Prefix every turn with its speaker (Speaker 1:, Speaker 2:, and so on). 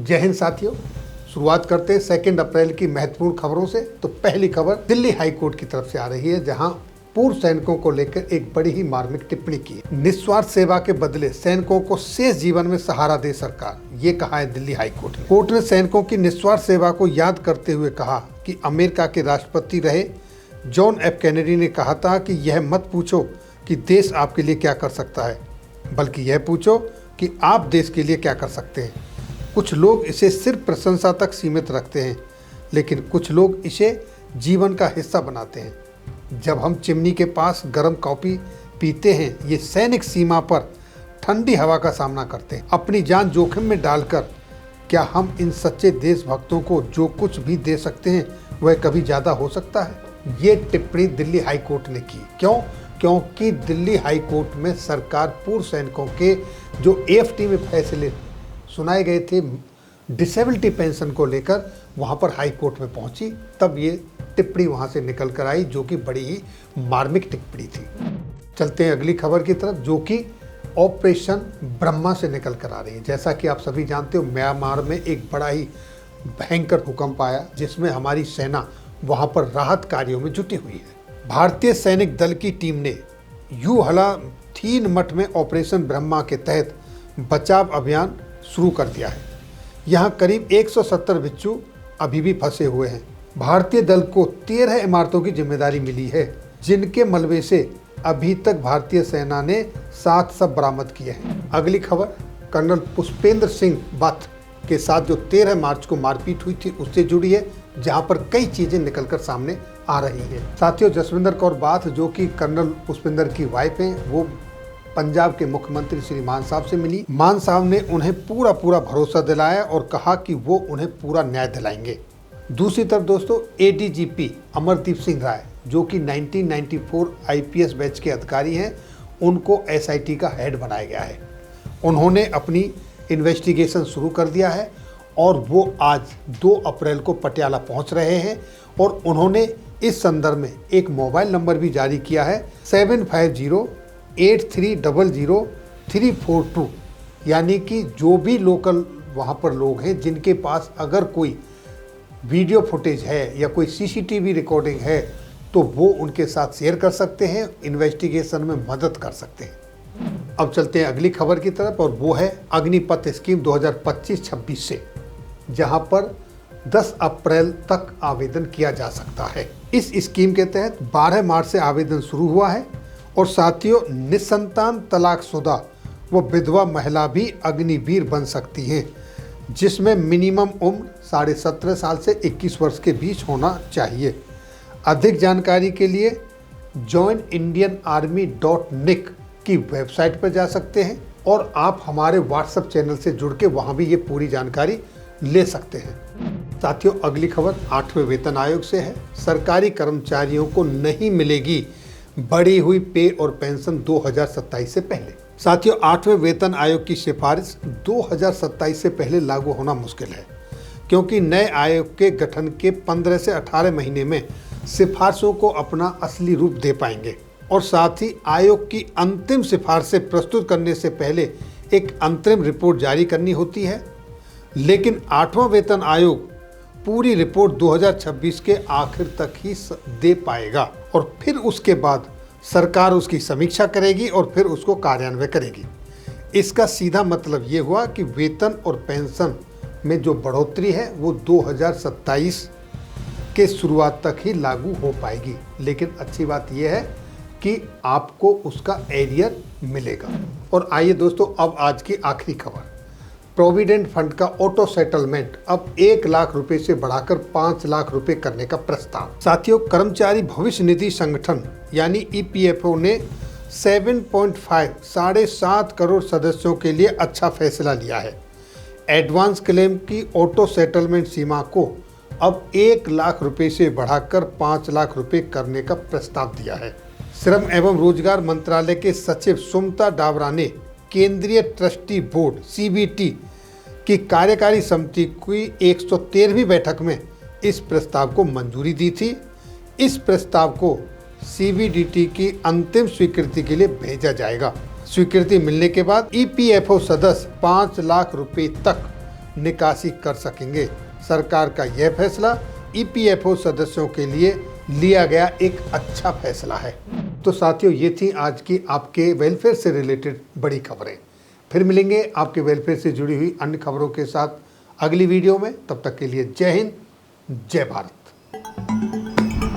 Speaker 1: जय हिंद साथियों, शुरुआत करते हैं 2 अप्रैल की महत्वपूर्ण खबरों से। तो पहली खबर दिल्ली हाई कोर्ट की तरफ से आ रही है, जहां पूर्व सैनिकों को लेकर एक बड़ी ही मार्मिक टिप्पणी की है। निस्वार्थ सेवा के बदले सैनिकों को शेष जीवन में सहारा दे सरकार, ये कहा है दिल्ली हाई कोर्ट ने। कोर्ट ने सैनिकों की निस्वार्थ सेवा को याद करते हुए कहा कि अमेरिका के राष्ट्रपति रहे जॉन एफ कैनेडी ने कहा था कि यह मत पूछो कि देश आपके लिए क्या कर सकता है, बल्कि यह पूछो कि आप देश के लिए क्या कर सकते हैं। कुछ लोग इसे सिर्फ प्रशंसा तक सीमित रखते हैं, लेकिन कुछ लोग इसे जीवन का हिस्सा बनाते हैं। जब हम चिमनी के पास गर्म कॉफी पीते हैं, ये सैनिक सीमा पर ठंडी हवा का सामना करते हैं, अपनी जान जोखिम में डालकर। क्या हम इन सच्चे देशभक्तों को जो कुछ भी दे सकते हैं वह कभी ज़्यादा हो सकता है? ये टिप्पणी दिल्ली हाई कोर्ट ने की। क्यों? क्योंकि दिल्ली हाई कोर्ट में सरकार पूर्व सैनिकों के जो AFT में फैसले सुनाए गए थे डिसेबिलिटी पेंशन को लेकर, वहां पर हाई कोर्ट में पहुंची, तब ये टिप्पणी वहां से निकल कर आई, जो कि बड़ी ही मार्मिक टिप्पणी थी। चलते हैं अगली खबर की तरफ, जो कि ऑपरेशन ब्रह्मा से निकल कर आ रही है। जैसा कि आप सभी जानते हो, म्यांमार में एक बड़ा ही भयंकर भूकंप आया, जिसमें हमारी सेना वहां पर राहत कार्यों में जुटी हुई है। भारतीय सैनिक दल की टीम ने यू हला 3 मठ में ऑपरेशन ब्रह्मा के तहत बचाव अभियान शुरू कर दिया है। यहाँ करीब 170 बिच्छू अभी भी फंसे हुए हैं। भारतीय दल को 13 इमारतों की जिम्मेदारी मिली है, जिनके मलबे से अभी तक भारतीय सेना ने 7 शव बरामद किए हैं। अगली खबर कर्नल पुष्पेंद्र सिंह बथ के साथ जो 13 मार्च को मारपीट हुई थी उससे जुड़ी है, जहां पर कई चीजें निकलकर सामने आ रही हैं। साथियों, जसविंदर कौर बाथ, जो कि कर्नल पुष्पेंद्र की वाइफ हैं, वो पंजाब के मुख्यमंत्री श्री मान साहब से मिली। मान साहब ने उन्हें पूरा भरोसा दिलाया और कहा कि वो उन्हें पूरा न्याय दिलाएंगे। दूसरी तरफ दोस्तों, ADGP अमरदीप सिंह राय, जो कि 1994 IPS बैच के अधिकारी हैं, उनको SIT का हेड बनाया गया है। उन्होंने अपनी इन्वेस्टिगेशन शुरू कर दिया है और वो आज 2 अप्रैल को पटियाला पहुंच रहे हैं और उन्होंने इस संदर्भ में एक मोबाइल नंबर भी जारी किया है, 7508300342। यानी कि जो भी लोकल वहां पर लोग हैं, जिनके पास अगर कोई वीडियो फुटेज है या कोई CCTV रिकॉर्डिंग है, तो वो उनके साथ शेयर कर सकते हैं, इन्वेस्टिगेशन में मदद कर सकते हैं। अब चलते हैं अगली खबर की तरफ, और वो है अग्निपथ स्कीम 2025-26 से, जहां पर 10 अप्रैल तक आवेदन किया जा सकता है। इस स्कीम के तहत 12 मार्च से आवेदन शुरू हुआ है और साथियों, निसंतान तलाकशुदा व विधवा महिला भी अग्निवीर बन सकती हैं, जिसमें मिनिमम उम्र 17.5 साल से 21 वर्ष के बीच होना चाहिए। अधिक जानकारी के लिए joinindianarmy.nic की वेबसाइट पर जा सकते हैं और आप हमारे WhatsApp चैनल से जुड़ के वहां भी ये पूरी जानकारी ले सकते हैं। साथियों, अगली खबर 8वें वेतन आयोग से है। सरकारी कर्मचारियों को नहीं मिलेगी बढ़ी हुई पे और पेंशन 2027 से पहले। साथियों, 8वें वेतन आयोग की सिफारिश 2027 से पहले लागू होना मुश्किल है, क्योंकि नए आयोग के गठन के 15 से 18 महीने में सिफारिशों को अपना असली रूप दे पाएंगे और साथ ही आयोग की अंतिम सिफारिशें प्रस्तुत करने से पहले एक अंतरिम रिपोर्ट जारी करनी होती है। लेकिन 8वां वेतन आयोग पूरी रिपोर्ट 2026 के आखिर तक ही दे पाएगा और फिर उसके बाद सरकार उसकी समीक्षा करेगी और फिर उसको कार्यान्वयन करेगी। इसका सीधा मतलब ये हुआ कि वेतन और पेंशन में जो बढ़ोतरी है वो 2027 के शुरुआत तक ही लागू हो पाएगी। लेकिन अच्छी बात यह है कि आपको उसका एरियर मिलेगा। और आइए दोस्तों, अब आज की आखिरी खबर, प्रोविडेंट फंड का ऑटो सेटलमेंट अब 1 लाख रुपए से बढ़ाकर 5 लाख रुपए करने का प्रस्ताव। साथियों, कर्मचारी भविष्य निधि संगठन यानी EPFO ने 7.5 करोड़ सदस्यों के लिए अच्छा फैसला लिया है। एडवांस क्लेम की ऑटो सेटलमेंट सीमा को अब 1 लाख रुपए से बढ़ाकर 5 लाख रुपए करने का प्रस्ताव दिया है। श्रम एवं रोजगार मंत्रालय के सचिव सुमता डावरा ने केंद्रीय ट्रस्टी बोर्ड CBT की कार्यकारी समिति की 113वीं बैठक में इस प्रस्ताव को मंजूरी दी थी। इस प्रस्ताव को CBDT की अंतिम स्वीकृति के लिए भेजा जाएगा। स्वीकृति मिलने के बाद EPFO सदस्य 5 लाख रुपए तक निकासी कर सकेंगे। सरकार का यह फैसला ईपीएफओ सदस्यों के लिए लिया गया एक अच्छा फैसला है। तो साथियों, ये थी आज की आपके वेलफेयर से रिलेटेड बड़ी खबरें। फिर मिलेंगे आपके वेलफेयर से जुड़ी हुई अन्य खबरों के साथ अगली वीडियो में। तब तक के लिए जय हिंद, जय भारत।